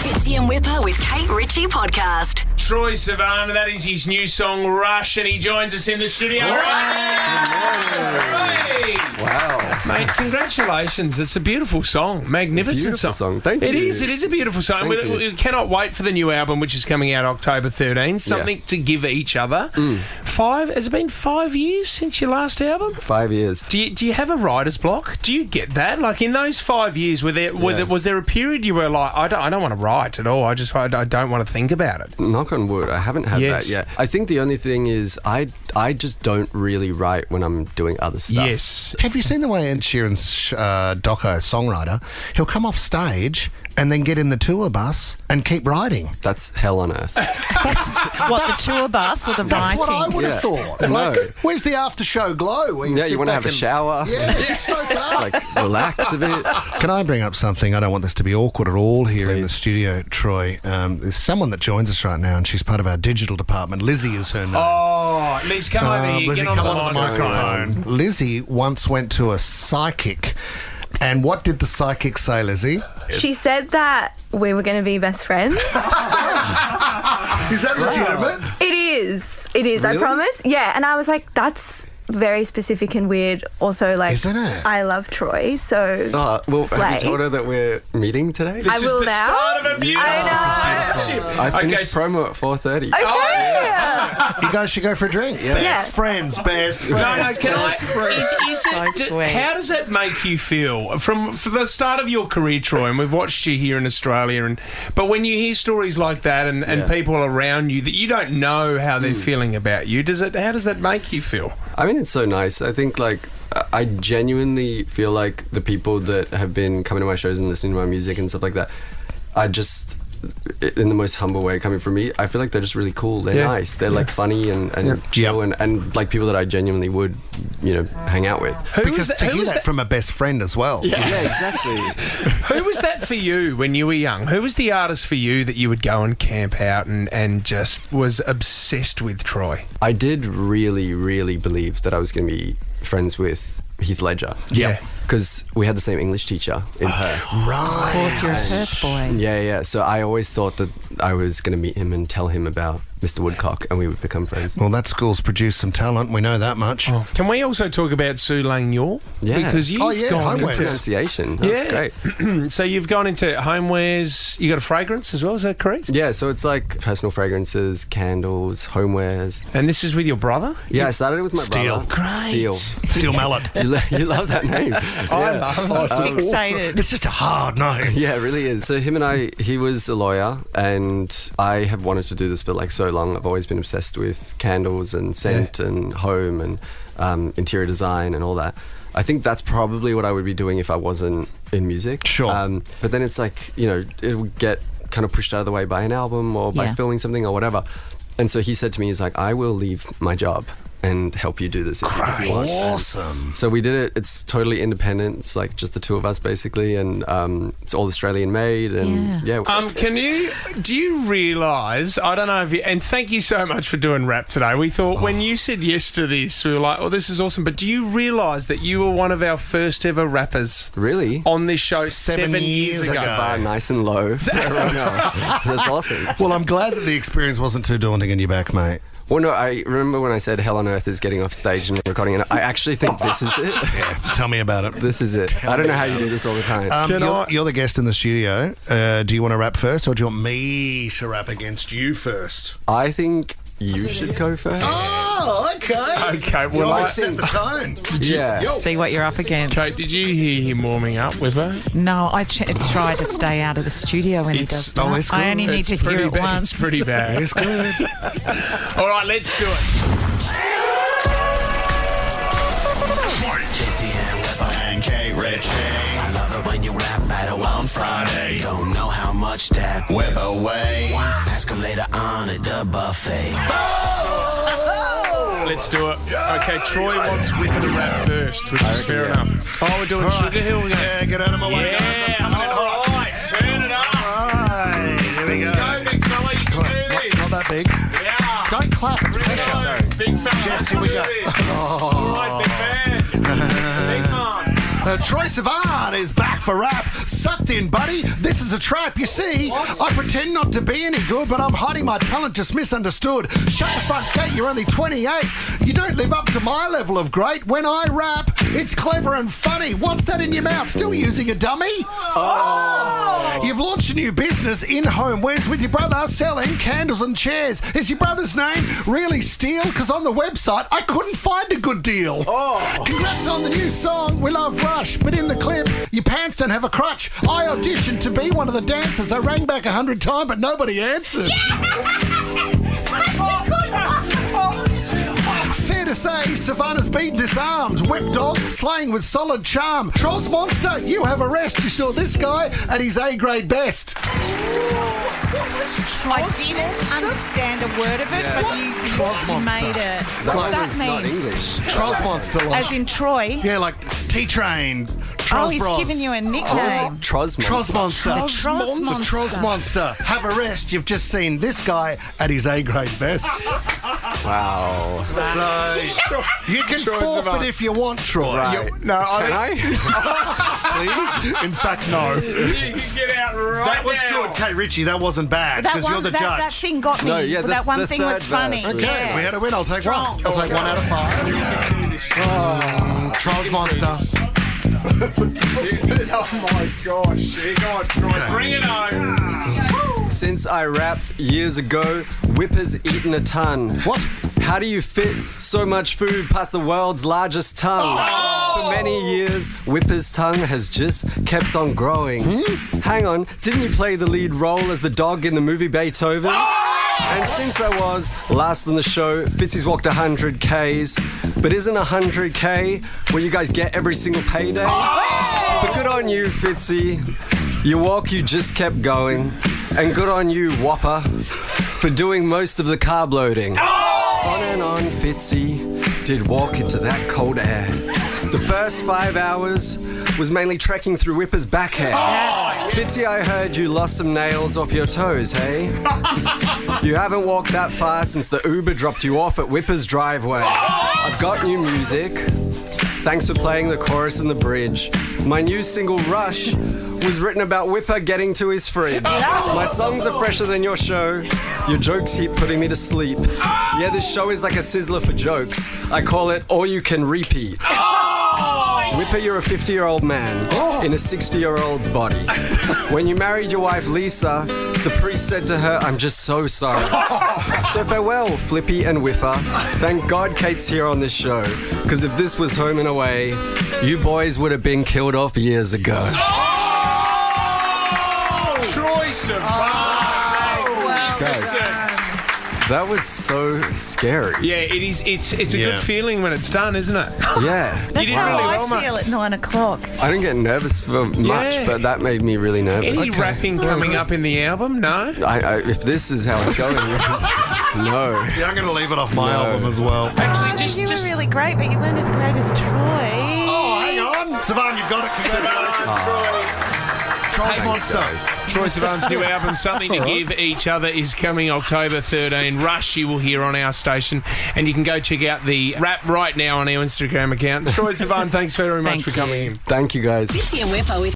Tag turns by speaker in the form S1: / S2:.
S1: Fitzy and Wippa with Kate Ritchie podcast.
S2: Troye Sivan, that is his new song, Rush, and he joins us in the studio. Hey!
S3: Wow.
S2: Mate, congratulations. It's a beautiful song. Magnificent
S3: Beautiful song. Thank you.
S2: It is a beautiful song. We cannot wait for the new album, which is coming out October 13. Something to give each other. Has it been 5 years since your last album?
S3: 5 years.
S2: Do you have a writer's block? Do you get that? Like in those 5 years, was there a period you were like, I don't want to write at all. I don't want to think about it.
S3: Knock on wood, I haven't had that yet. I think the only thing is I just don't really write when I'm doing other stuff.
S2: Yes.
S4: Have you seen the way Ed Sheeran's doco songwriter? He'll come off stage and then get in the tour bus and keep writing.
S3: That's hell on earth.
S5: The tour bus or the
S4: That's
S5: writing?
S4: what I would have thought.
S3: No.
S4: Like, where's the after show glow? Where
S3: You want to have a shower.
S4: Yeah, it's so dark.
S3: Just like relax a bit.
S4: Can I bring up something? I don't want this to be awkward at all here in the
S3: Please.
S4: studio, Troy. There's someone that joins us right now, and she's part of our digital department. Lizzie is her name.
S2: Oh, Liz, come over here.
S4: Lizzie,
S2: Get on
S4: come
S2: the
S4: on the
S2: microphone.
S4: microphone. Lizzie once went to a psychic. And what did the psychic say, Lizzie?
S6: She said that we were going to be best friends.
S4: Is that legitimate?
S6: It is. I
S4: Really?
S6: promise. Yeah. And I was like, that's very specific and weird. Also, like,
S4: Isn't it?
S6: I love Troy, so
S3: Have you
S6: slay.
S3: told her that we're meeting today?
S6: I will
S2: the
S6: now.
S2: start of a beautiful relationship.
S3: I finished promo at 4:30.
S6: Okay.
S4: You guys should go for a drink.
S6: Yeah.
S4: Best friends.
S2: No, can I?
S5: sweet.
S2: How does that make you feel from the start of your career, Troy? And we've watched you here in Australia, but when you hear stories like that and people around you that you don't know how they're feeling about you, how does that make you feel?
S3: I mean, it's so nice. I think, I genuinely feel like the people that have been coming to my shows and listening to my music and stuff like that are just, in the most humble way coming from me, I feel like they're just really cool. They're nice. They're, like, funny and chill and, like, people that I genuinely would, hang out with.
S4: Because to hear that from a best friend as well.
S3: Yeah, exactly.
S2: Who was that for you when you were young? Who was the artist for you that you would go and camp out and just was obsessed with, Troy?
S3: I did really, really believe that I was going to be friends with Heath Ledger.
S2: Yeah.
S3: Because we had the same English teacher in Perth.
S5: Of course, you're a Perth boy.
S3: Yeah. So I always thought that I was going to meet him and tell him about Mr. Woodcock and we would become friends.
S4: Well, that school's produced some talent. We know that much.
S2: Can we also talk about Sue Lang-Yor?
S3: Yeah.
S2: Because you've gone
S4: homewares.
S3: Good pronunciation. That's great.
S2: So you've gone into homewares. You got a fragrance as well, is that correct?
S3: Yeah, so it's like personal fragrances, candles, homewares.
S2: And this is with your brother?
S3: Yeah, I started it with my
S4: Steel.
S3: brother.
S2: Great.
S4: Steel Mallet.
S3: You love that name.
S2: I love it.
S5: Fixated.
S4: It's just a hard name.
S3: Yeah, it really is. So him and he was a lawyer and I have wanted to do this for like so long. I've always been obsessed with candles and scent and home and interior design and all that. I think that's probably what I would be doing if I wasn't in music.
S4: Sure.
S3: But then it's like, it would get kind of pushed out of the way by an album or by filming something or whatever. And so he said to me, he's like, I will leave my job and help you do this if you want.
S4: Awesome.
S3: So we did it. It's totally independent. It's like just the two of us basically, and it's all Australian made. And
S2: do you realise, I don't know if you, and thank you so much for doing rap today. We thought when you said yes to this, we were like, oh, this is awesome. But do you realise that you were one of our first ever rappers
S3: really
S2: on this show 7 years ago?
S3: Bar nice and low for everyone else. That's awesome.
S4: Well, I'm glad that the experience wasn't too daunting in your back, mate.
S3: Well, no, I remember when I said Hell on Earth is getting off stage and recording, and I actually think this is it.
S4: Yeah, tell me about it.
S3: This is it. I don't know how you do this all the time.
S4: You're the guest in the studio. Do you want to rap first, or do you want me to rap against you first?
S3: I think you should go first.
S4: Oh, okay.
S2: Okay, well,
S4: I set the tone.
S3: Yeah.
S5: See what you're up against.
S2: Kate, did you hear him warming up with her?
S5: No, I try to stay out of the studio when he does that.
S4: it's good.
S5: I only need to hear it once.
S2: It's pretty bad.
S4: It's good.
S2: All right, let's do it.
S7: Fitzy and Wippa and Kate Ritchie. I love it when you rap battle on Friday. Don't know how much that Wippa weighs. Escalator on at the buffet.
S2: Let's do it. Okay, Troy wants Wippa to rap first, which is fair enough. Oh, we're doing Sugar Hill.
S4: Yeah, get out of my way, guys. I'm coming in hot.
S2: All right, turn it up.
S4: All right, here we go.
S2: Let's go, big fella. You can do this.
S4: Not that big.
S2: Yeah.
S4: Don't clap. It's pressure.
S2: Sorry. Big fella.
S4: Jess, here we go.
S2: All right, big man. Big man.
S4: Troye Sivan is back for rap. Sucked in, buddy. This is a trap. You see, I pretend not to be any good, but I'm hiding my talent, just misunderstood. Shut the front gate, you're only 28. You don't live up to my level of great. When I rap, it's clever and funny. What's that in your mouth? Still using a dummy? Oh! You've launched a new business, in-home wares, with your brother selling candles and chairs. Is your brother's name really Steele? Because on the website, I couldn't find a good deal. Oh! Congrats on the new song, We Love Rush. But in the clip, your pants don't have a crutch. I auditioned to be one of the dancers. I rang back 100 times, but nobody answered. Fair to say, Savannah's been disarmed. Whip dog, slaying with solid charm. Troz Monster, you have a rest. You saw this guy at his A-grade best.
S5: I didn't understand a word of it, but you made it. What's that mean?
S3: Not English.
S4: Troz Monster.
S5: As in Troy?
S4: Yeah, like T-Train.
S5: Oh, he's given you a nickname.
S3: Troz
S4: Troz Monster.
S5: The Troz
S4: The Troz Monster. Have a rest. You've just seen this guy at his A-grade best.
S3: Wow.
S4: So, you can forfeit if you want, Troy.
S3: Right.
S2: No,
S3: Can I? Please?
S4: In fact, no.
S2: You can get out right
S4: That was
S2: now.
S4: good, Kate Ritchie. That wasn't bad, because you're the judge.
S5: That thing got me.
S3: No, yeah,
S5: that one
S3: the
S5: thing was
S3: third
S5: funny.
S3: verse was-
S4: Okay,
S5: Yeah.
S4: we had a win. I'll take
S5: Strong.
S4: one. I'll take 1 out of 5. Troz Monster.
S2: Oh my gosh. Go on, Troy. Bring it home.
S3: Since I rapped years ago, Wippa's eaten a ton.
S4: What?
S3: How do you fit so much food past the world's largest tongue? For many years, Wippa's tongue has just kept on growing. Hang on, didn't you play the lead role as the dog in the movie Beethoven? And since I was last on the show, Fitzy's walked 100 Ks. But isn't 100K where you guys get every single payday? But good on you, Fitzy. Your walk, you just kept going. And good on you, Whopper, for doing most of the carb loading. On and on, Fitzy did walk into that cold air. The first 5 hours was mainly trekking through Wippa's back hair. Fitzy, I heard you lost some nails off your toes, hey? You haven't walked that far since the Uber dropped you off at Wippa's driveway. I've got new music. Thanks for playing the chorus and the bridge. My new single, Rush, was written about Wippa getting to his fridge. My songs are fresher than your show. Your jokes keep putting me to sleep. Yeah, this show is like a sizzler for jokes. I call it All You Can Repeat. Wippa, you're a 50-year-old man in a 60-year-old's body. When you married your wife, Lisa, the priest said to her, I'm just so sorry. So farewell, Flippy and Wippa. Thank God Kate's here on this show, because if this was Home and Away, you boys would have been killed off years ago.
S2: Troye Sivan.
S3: Guys, that was so scary.
S2: Yeah, it is. It's a good feeling when it's done, isn't it?
S3: Yeah.
S5: That's
S2: did
S5: how
S2: really
S5: I
S2: well, mate.
S5: feel at 9 o'clock.
S3: I don't get nervous for much,
S2: Yeah.
S3: but that made me really nervous.
S2: Any rapping coming up in the album? No.
S3: If this is how it's going, no.
S4: Yeah, I'm going to leave it off my album as well.
S2: Actually,
S5: You were really great, but you weren't as great as Troy.
S4: Oh, hang on. Sivan, you've got it. Congratulations. Troz Monster.
S2: Troye Sivan's new album, Something to Give Each Other, is coming October 13. Rush you will hear on our station, and you can go check out the rap right now on our Instagram account. Troye Sivan, thanks very much for coming in.
S3: Thank you, guys.
S1: Fitzy and Wippa with